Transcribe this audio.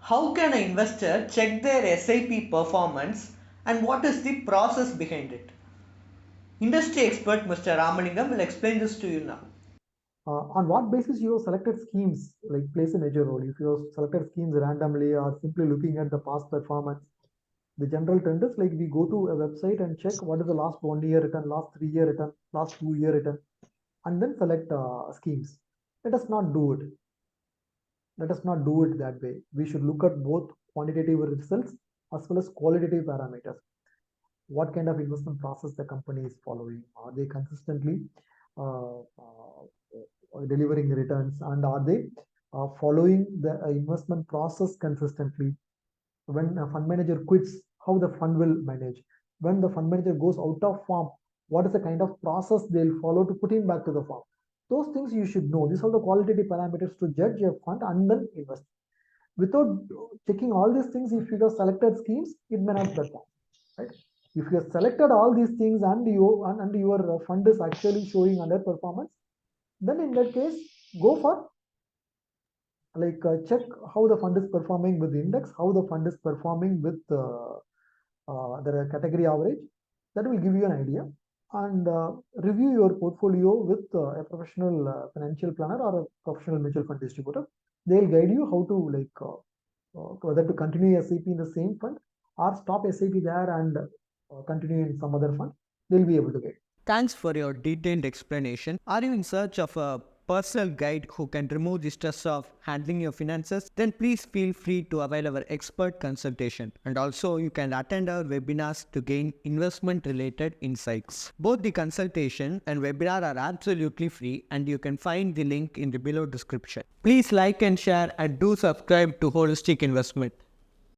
How can an investor check their SIP performance and what is the process behind it? Industry expert Mr. Ramalingam will explain this to you now. On what basis you have selected schemes like plays a major role. If you have selected schemes randomly or simply looking at the past performance, the general trend is like we go to a website and check what is the last 1 year return, last 3 year return, last 2 year return, and then select schemes. Let us not do it. Let us not do it that way. We should look at both quantitative results as well as qualitative parameters. What kind of investment process the company is following? Are they consistently delivering returns, and are they following the investment process consistently? When a fund manager quits, how the fund will manage? When the fund manager goes out of farm, what is the kind of process they'll follow to put him back to the farm? Those things you should know. These are the qualitative parameters to judge a fund and then invest. Without checking all these things, if you have selected schemes, it may not perform, right? If you have selected all these things and your fund is actually showing underperformance, then in that case, go for check how the fund is performing with the index, how the fund is performing with the category average. That will give you an idea, and review your portfolio with a professional financial planner or a professional mutual fund distributor. They'll guide you how to whether to continue SIP in the same fund or stop SIP there and continue in some other fund. They'll be able to guide. Thanks for your detailed explanation. Are you in search of a personal guide who can remove the stress of handling your finances? Then please feel free to avail our expert consultation. And also, you can attend our webinars to gain investment related insights. Both the consultation and webinar are absolutely free, and you can find the link in the below description. Please like and share, and do subscribe to Holistic Investment.